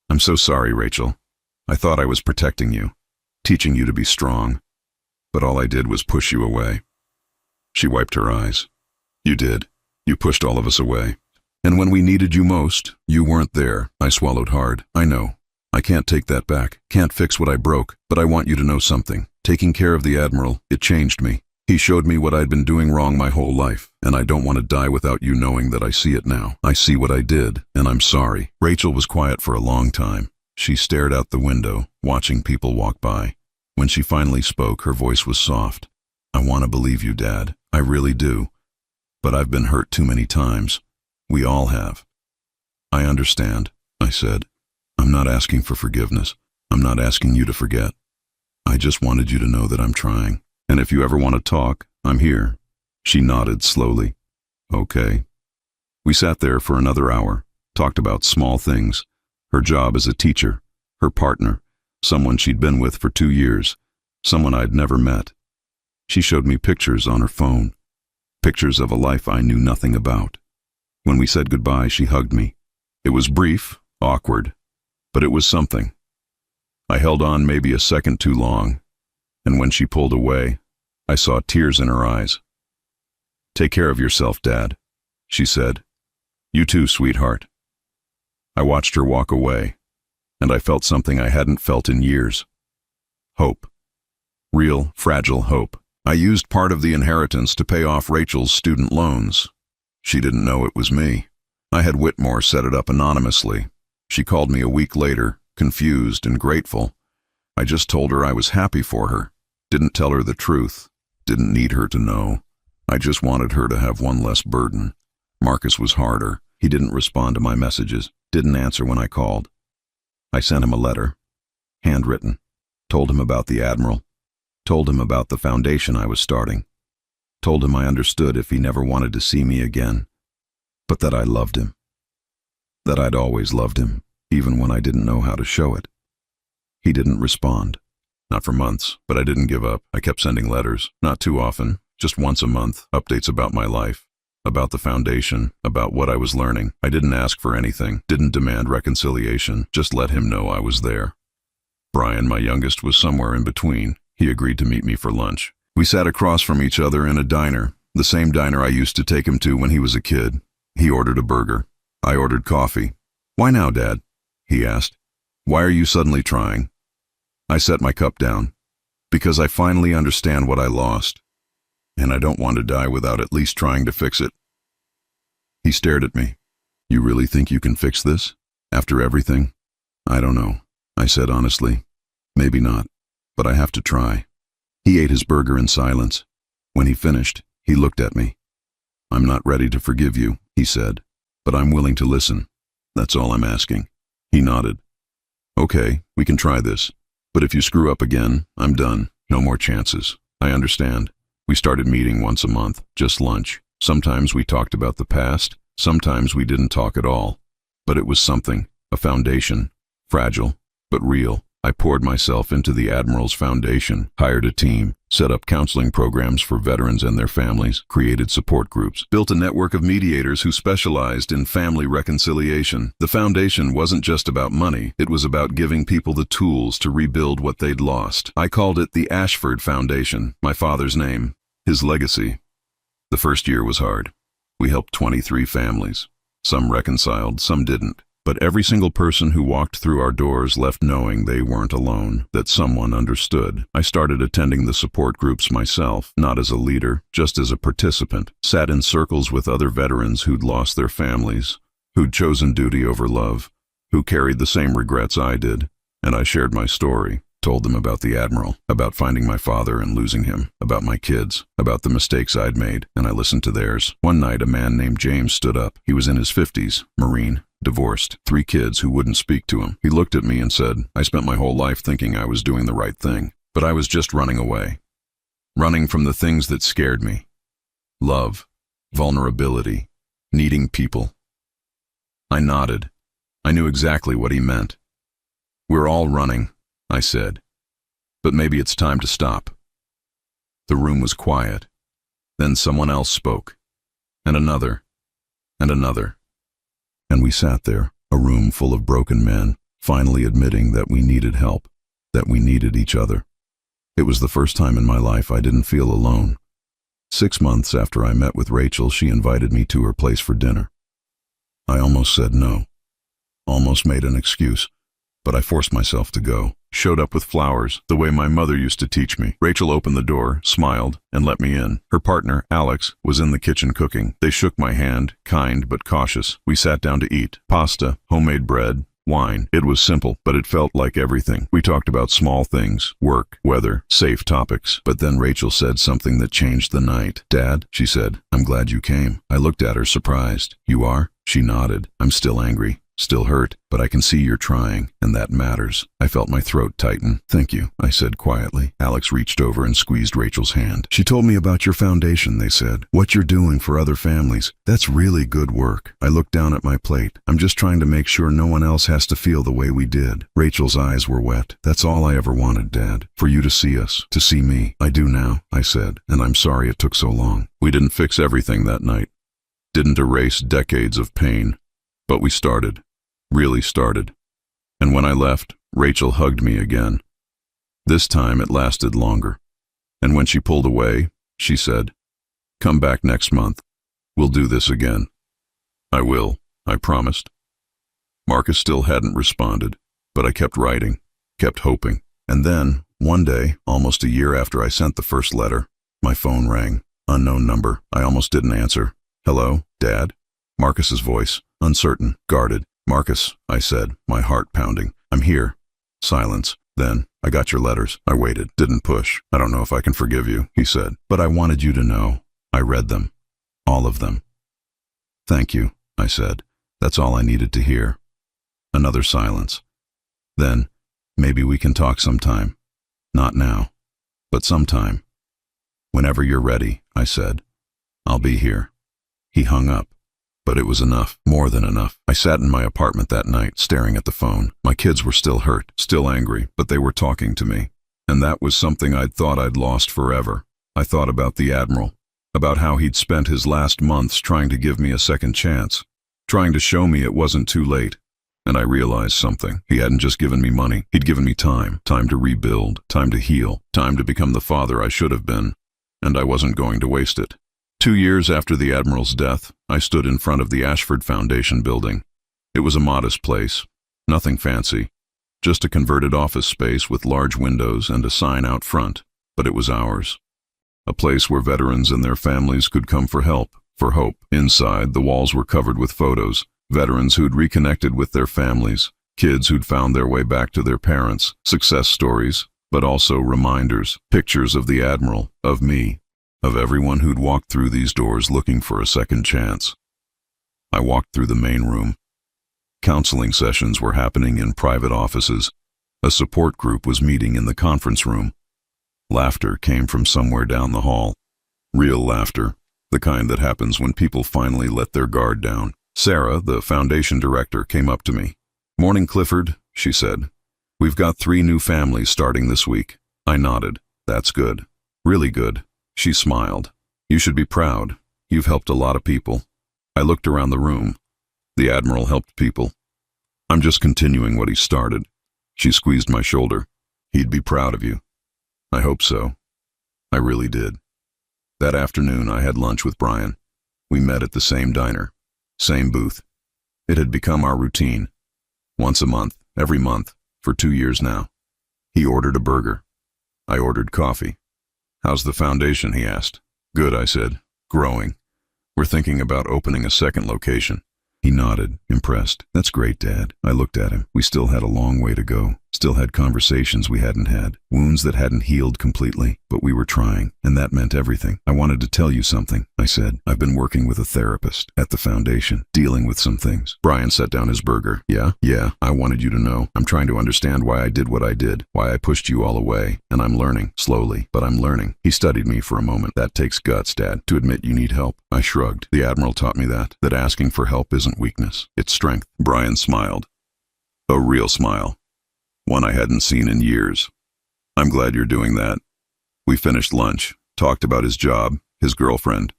"I'm so sorry, Rachel. I thought I was protecting you, teaching you to be strong, but all I did was push you away." She wiped her eyes. "You did. You pushed all of us away. And when we needed you most, you weren't there." I swallowed hard. "I know. I can't take that back, can't fix what I broke, but I want you to know something. Taking care of the Admiral, it changed me. He showed me what I'd been doing wrong my whole life, and I don't want to die without you knowing that I see it now. I see what I did, and I'm sorry." Rachel was quiet for a long time. She stared out the window, watching people walk by. When she finally spoke, her voice was soft. "I want to believe you, Dad. I really do. But I've been hurt too many times. We all have." "I understand," I said. "I'm not asking for forgiveness. I'm not asking you to forget. I just wanted you to know that I'm trying. And if you ever want to talk, I'm here." She nodded slowly. "Okay." We sat there for another hour, talked about small things. Her job as a teacher, her partner, someone she'd been with for 2 years, someone I'd never met. She showed me pictures on her phone, pictures of a life I knew nothing about. When we said goodbye, she hugged me. It was brief, awkward, but it was something. I held on maybe a second too long, and when she pulled away, I saw tears in her eyes. "Take care of yourself, Dad," she said. "You too, sweetheart." I watched her walk away, and I felt something I hadn't felt in years. Hope. Real, fragile hope. I used part of the inheritance to pay off Rachel's student loans. She didn't know it was me. I had Whitmore set it up anonymously. She called me a week later, confused and grateful. I just told her I was happy for her. Didn't tell her the truth. Didn't need her to know. I just wanted her to have one less burden. Marcus was harder. He didn't respond to my messages. Didn't answer when I called. I sent him a letter, handwritten. Told him about the Admiral. Told him about the foundation I was starting. Told him I understood if he never wanted to see me again, but that I loved him. That I'd always loved him, even when I didn't know how to show it. He didn't respond. Not for months, but I didn't give up. I kept sending letters, not too often, just once a month, updates about my life, about the foundation, about what I was learning. I didn't ask for anything, didn't demand reconciliation, just let him know I was there. Brian, my youngest, was somewhere in between. He agreed to meet me for lunch. We sat across from each other in a diner, the same diner I used to take him to when he was a kid. He ordered a burger. I ordered coffee. "Why now, Dad?" he asked. "Why are you suddenly trying?" I set my cup down. "Because I finally understand what I lost, and I don't want to die without at least trying to fix it." He stared at me. "You really think you can fix this? After everything?" "I don't know," I said honestly. "Maybe not, but I have to try." He ate his burger in silence. When he finished, he looked at me. "I'm not ready to forgive you," he said, "but I'm willing to listen. That's all I'm asking." He nodded. "Okay, we can try this. But if you screw up again, I'm done. No more chances. I understand." We started meeting once a month, just lunch. Sometimes we talked about the past, sometimes we didn't talk at all. But it was something, a foundation, fragile, but real. I poured myself into the Admiral's foundation, hired a team, set up counseling programs for veterans and their families, created support groups, built a network of mediators who specialized in family reconciliation. The foundation wasn't just about money, it was about giving people the tools to rebuild what they'd lost. I called it the Ashford Foundation, my father's name, his legacy. The first year was hard. We helped 23 families. Some reconciled, some didn't. But every single person who walked through our doors left knowing they weren't alone, that someone understood. I started attending the support groups myself, not as a leader, just as a participant. Sat in circles with other veterans who'd lost their families, who'd chosen duty over love, who carried the same regrets I did. And I shared my story, told them about the Admiral, about finding my father and losing him, about my kids, about the mistakes I'd made, and I listened to theirs. One night, a man named James stood up. He was in his 50s, Marine, divorced, 3 kids who wouldn't speak to him. He looked at me and said, "I spent my whole life thinking I was doing the right thing, but I was just running away. Running from the things that scared me. Love, vulnerability, needing people." I nodded. I knew exactly what he meant. "We're We're all running, I said. But maybe it's time to stop. The room was quiet. Then someone else spoke. And another. And another. And we sat there, a room full of broken men, finally admitting that we needed help, that we needed each other. It was the first time in my life I didn't feel alone. 6 months after I met with Rachel, she invited me to her place for dinner. I almost said no. Almost made an excuse. But I forced myself to go. Showed up with flowers, the way my mother used to teach me. Rachel opened the door, smiled, and let me in. Her partner, Alex, was in the kitchen cooking. They shook my hand, kind but cautious. We sat down to eat. Pasta, homemade bread, wine. It was simple, but it felt like everything. We talked about small things, work, weather, safe topics. But then Rachel said something that changed the night. "Dad," she said, "I'm glad you came." I looked at her, surprised. "You are?" She nodded. "I'm still angry. Still hurt, but I can see you're trying, and that matters." I felt my throat tighten. "Thank you," I said quietly. Alex reached over and squeezed Rachel's hand. "She told me about your foundation," they said. "What you're doing for other families. That's really good work." I looked down at my plate. "I'm just trying to make sure no one else has to feel the way we did." Rachel's eyes were wet. "That's all I ever wanted, Dad. For you to see us, to see me. I do now," I said, "and I'm sorry it took so long." We didn't fix everything that night. Didn't erase decades of pain. But we started. Really started. And when I left, Rachel hugged me again. This time it lasted longer. And when she pulled away, she said, "Come back next month. We'll do this again." "I will," I promised. Marcus still hadn't responded, but I kept writing, kept hoping. And then, one day, almost a year after I sent the first letter, my phone rang. Unknown number. I almost didn't answer. "Hello, Dad?" Marcus's voice, uncertain, guarded. "Marcus," I said, my heart pounding. "I'm here." Silence. Then, "I got your letters." I waited, didn't push. "I don't know if I can forgive you," he said, "but I wanted you to know. I read them. All of them." "Thank you," I said. That's all I needed to hear. Another silence. Then, "Maybe we can talk sometime. Not now, but sometime." "Whenever you're ready," I said. "I'll be here." He hung up. But it was enough, more than enough. I sat in my apartment that night, staring at the phone. My kids were still hurt, still angry, but they were talking to me. And that was something I'd thought I'd lost forever. I thought about the Admiral, about how he'd spent his last months trying to give me a second chance, trying to show me it wasn't too late. And I realized something. He hadn't just given me money. He'd given me time. Time to rebuild, time to heal, time to become the father I should have been. And I wasn't going to waste it. 2 years after the Admiral's death, I stood in front of the Ashford Foundation building. It was a modest place, nothing fancy, just a converted office space with large windows and a sign out front, but it was ours. A place where veterans and their families could come for help, for hope. Inside, the walls were covered with photos, veterans who'd reconnected with their families, kids who'd found their way back to their parents, success stories, but also reminders, pictures of the Admiral, of me, of everyone who'd walked through these doors looking for a second chance. I walked through the main room. Counseling sessions were happening in private offices. A support group was meeting in the conference room. Laughter came from somewhere down the hall. Real laughter, the kind that happens when people finally let their guard down. Sarah, the foundation director, came up to me. "Morning, Clifford," she said. "We've got 3 new families starting this week." I nodded. "That's good. Really good." She smiled. "You should be proud. You've helped a lot of people." I looked around the room. The Admiral helped people. "I'm just continuing what he started." She squeezed my shoulder. "He'd be proud of you." I hope so. I really did. That afternoon I had lunch with Brian. We met at the same diner, same booth. It had become our routine. Once a month, every month, for 2 years now. He ordered a burger. I ordered coffee. "How's the foundation?" he asked. "Good," I said. "Growing. We're thinking about opening a second location." He nodded, impressed. "That's great, Dad." I looked at him. We still had a long way to go. Still had conversations we hadn't had. Wounds that hadn't healed completely. But we were trying, and that meant everything. "I wanted to tell you something," I said. "I've been working with a therapist at the foundation, dealing with some things." Brian set down his burger. "Yeah? Yeah, I wanted you to know. I'm trying to understand why I did what I did, why I pushed you all away. And I'm learning, slowly, but I'm learning." He studied me for a moment. "That takes guts, Dad, to admit you need help." I shrugged. "The Admiral taught me that asking for help isn't weakness, it's strength." Brian smiled. A real smile. one I hadn't seen in years. I'm glad you're doing that. We finished lunch, talked about his job, his girlfriend,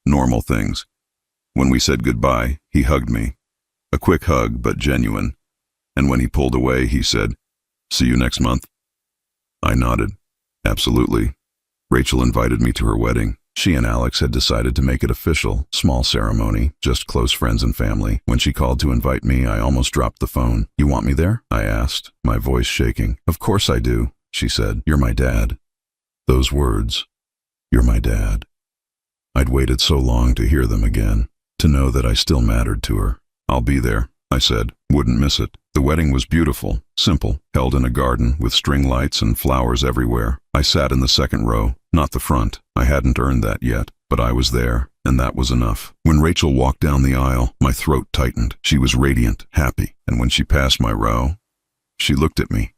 normal things. When we said goodbye, he hugged me. A quick hug, but genuine. And when he pulled away, he said, "See you next month?" I nodded. Absolutely. Rachel invited me to her wedding. She and Alex had decided to make it official, small ceremony, just close friends and family. When she called to invite me, I almost dropped the phone. "You want me there?" I asked, my voice shaking. "Of course I do," she said. "You're my dad." Those words, "You're my dad." I'd waited so long to hear them again, to know that I still mattered to her. "I'll be there," I said. Wouldn't miss it. The wedding was beautiful, simple, held in a garden with string lights and flowers everywhere. I sat in the second row, not the front. I hadn't earned that yet, but I was there, and that was enough. When Rachel walked down the aisle, my throat tightened. She was radiant, happy, and when she passed my row, she looked at me,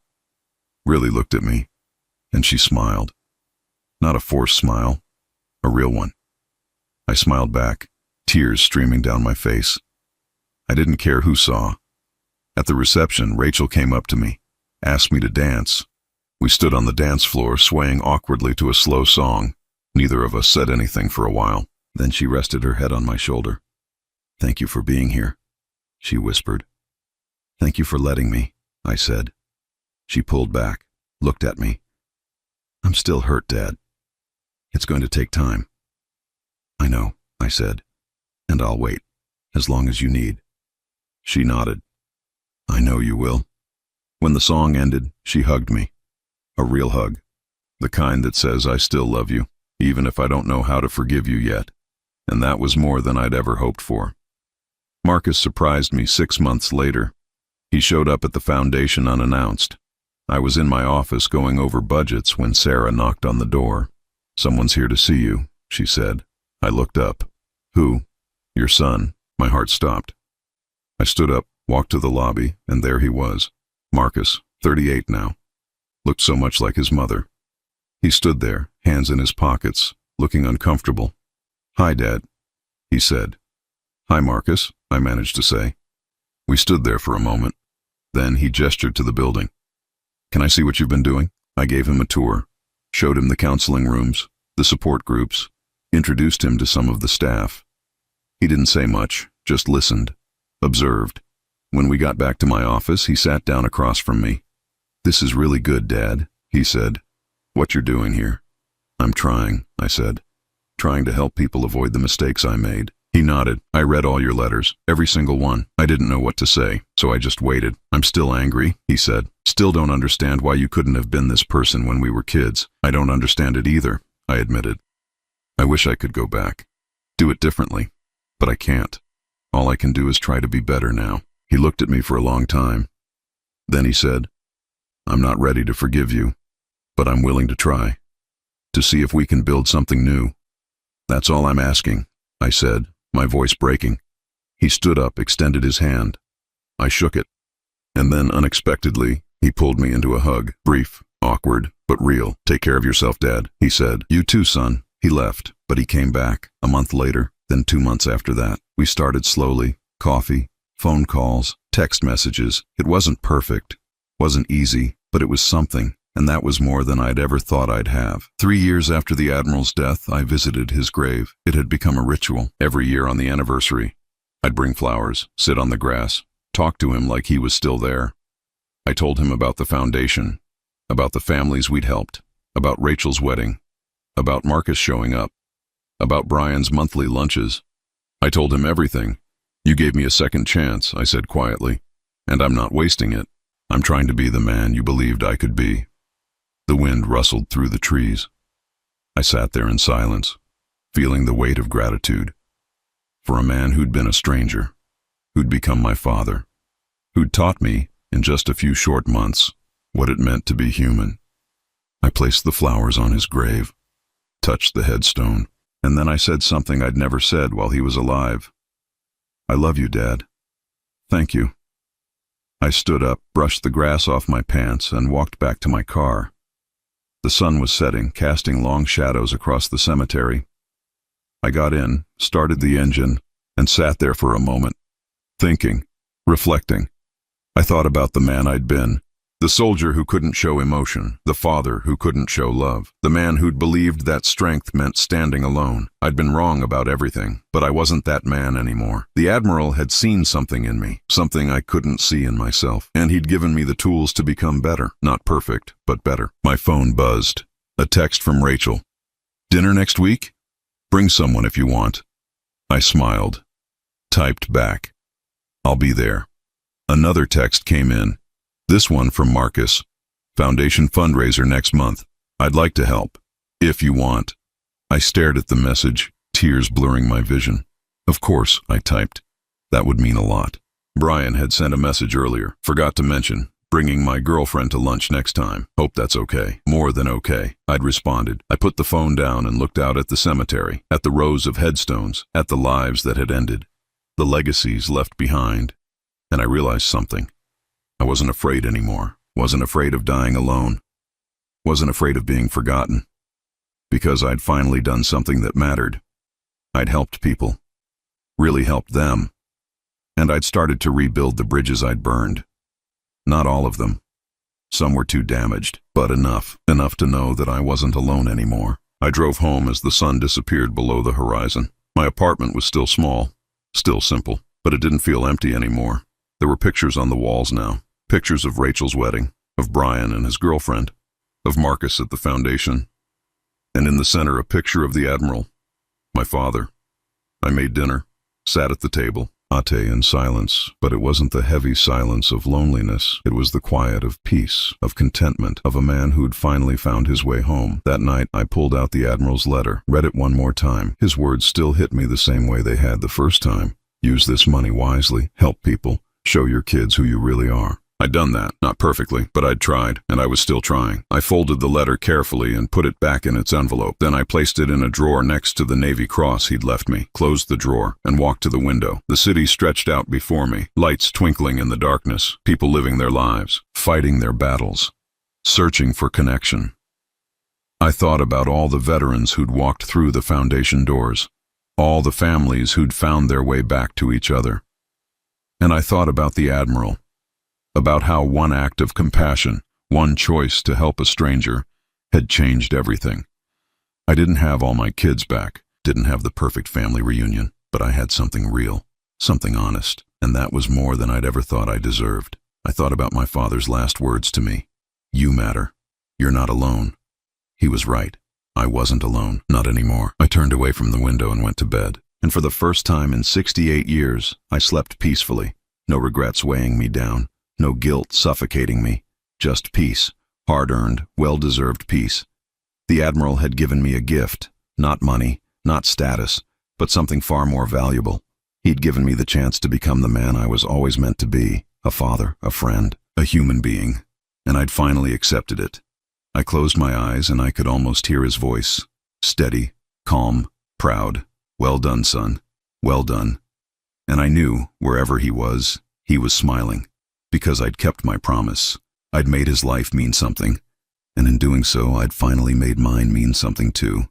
really looked at me, and she smiled. Not a forced smile, a real one. I smiled back, tears streaming down my face. I didn't care who saw. At the reception, Rachel came up to me, asked me to dance. We stood on the dance floor, swaying awkwardly to a slow song. Neither of us said anything for a while. Then she rested her head on my shoulder. "Thank you for being here," she whispered. "Thank you for letting me," I said. She pulled back, looked at me. "I'm still hurt, Dad. It's going to take time." "I know," I said, "and I'll wait, as long as you need." She nodded. "I know you will." When the song ended, she hugged me. A real hug. The kind that says I still love you, even if I don't know how to forgive you yet. And that was more than I'd ever hoped for. Marcus surprised me 6 months later. He showed up at the foundation unannounced. I was in my office going over budgets when Sarah knocked on the door. "Someone's here to see you," she said. I looked up. "Who?" "Your son." My heart stopped. I stood up, walked to the lobby, and there he was. Marcus, 38 now. Looked so much like his mother. He stood there, hands in his pockets, looking uncomfortable. "Hi, Dad," he said. "Hi, Marcus," I managed to say. We stood there for a moment. Then he gestured to the building. "Can I see what you've been doing?" I gave him a tour, showed him the counseling rooms, the support groups, introduced him to some of the staff. He didn't say much, just listened, observed. When we got back to my office, he sat down across from me. "This is really good, Dad," he said. "What you're doing here." "I'm trying," I said. "Trying to help people avoid the mistakes I made." He nodded. "I read all your letters, every single one. I didn't know what to say, so I just waited." "I'm still angry," he said. "Still don't understand why you couldn't have been this person when we were kids." "I don't understand it either," I admitted. "I wish I could go back, do it differently, but I can't. All I can do is try to be better now." He looked at me for a long time. Then he said, "I'm not ready to forgive you, but I'm willing to try, to see if we can build something new. That's all I'm asking," I said, my voice breaking. He stood up, extended his hand. I shook it, and then unexpectedly, he pulled me into a hug, brief, awkward, but real. "Take care of yourself, Dad," he said. "You too, son." He left, but he came back, a month later, then 2 months after that. We started slowly, coffee, phone calls, text messages. It wasn't perfect, wasn't easy, but it was something, and that was more than I'd ever thought I'd have. 3 years after the Admiral's death, I visited his grave. It had become a ritual. Every year on the anniversary, I'd bring flowers, sit on the grass, talk to him like he was still there. I told him about the foundation, about the families we'd helped, about Rachel's wedding, about Marcus showing up, about Brian's monthly lunches. I told him everything. "You gave me a second chance," I said quietly, "and I'm not wasting it. I'm trying to be the man you believed I could be." The wind rustled through the trees. I sat there in silence, feeling the weight of gratitude for a man who'd been a stranger, who'd become my father, who'd taught me, in just a few short months, what it meant to be human. I placed the flowers on his grave, touched the headstone, and then I said something I'd never said while he was alive. "I love you, Dad. Thank you." I stood up, brushed the grass off my pants, and walked back to my car. The sun was setting, casting long shadows across the cemetery. I got in, started the engine, and sat there for a moment, thinking, reflecting. I thought about the man I'd been, The soldier who couldn't show emotion, the father who couldn't show love, the man who'd believed that strength meant standing alone. I'd been wrong about everything, but I wasn't that man anymore. The Admiral had seen something in me, something I couldn't see in myself, and he'd given me the tools to become better. Not perfect, but better. My phone buzzed. A text from Rachel. "Dinner next week? Bring someone if you want." I smiled. Typed back, "I'll be there." Another text came in. This one from Marcus. "Foundation fundraiser next month. I'd like to help, if you want." I stared at the message, tears blurring my vision. "Of course," I typed. That would mean a lot. Brian had sent a message earlier. "Forgot to mention, bringing my girlfriend to lunch next time. Hope that's okay." "More than okay," I'd responded. I put the phone down and looked out at the cemetery, at the rows of headstones, at the lives that had ended, the legacies left behind, and I realized something. I wasn't afraid anymore. Wasn't afraid of dying alone. Wasn't afraid of being forgotten. Because I'd finally done something that mattered. I'd helped people. Really helped them. And I'd started to rebuild the bridges I'd burned. Not all of them. Some were too damaged, but enough to know that I wasn't alone anymore. I drove home as the sun disappeared below the horizon. My apartment was still small, still simple, but it didn't feel empty anymore. There were pictures on the walls now. Pictures of Rachel's wedding, of Brian and his girlfriend, of Marcus at the foundation, and in the center a picture of the Admiral, my father. I made dinner, sat at the table, ate in silence, but it wasn't the heavy silence of loneliness. It was the quiet of peace, of contentment, of a man who'd finally found his way home. That night I pulled out the Admiral's letter, read it one more time. His words still hit me the same way they had the first time. Use this money wisely, help people, show your kids who you really are. I'd done that, not perfectly, but I'd tried, and I was still trying. I folded the letter carefully and put it back in its envelope. Then I placed it in a drawer next to the Navy cross he'd left me, closed the drawer, and walked to the window. The city stretched out before me, lights twinkling in the darkness, people living their lives, fighting their battles, searching for connection. I thought about all the veterans who'd walked through the foundation doors, all the families who'd found their way back to each other. And I thought about the Admiral. About how one act of compassion, one choice to help a stranger, had changed everything. I didn't have all my kids back, didn't have the perfect family reunion, but I had something real, something honest, and that was more than I'd ever thought I deserved. I thought about my father's last words to me. "You matter. You're not alone." He was right. I wasn't alone, not anymore. I turned away from the window and went to bed. And for the first time in 68 years, I slept peacefully, no regrets weighing me down. No guilt suffocating me, just peace, hard-earned, well-deserved peace. The Admiral had given me a gift, not money, not status, but something far more valuable. He'd given me the chance to become the man I was always meant to be, a father, a friend, a human being, and I'd finally accepted it. I closed my eyes and I could almost hear his voice, steady, calm, proud. "Well done, son. Well done." And I knew, wherever he was smiling. Because I'd kept my promise. I'd made his life mean something, and in doing so, I'd finally made mine mean something too.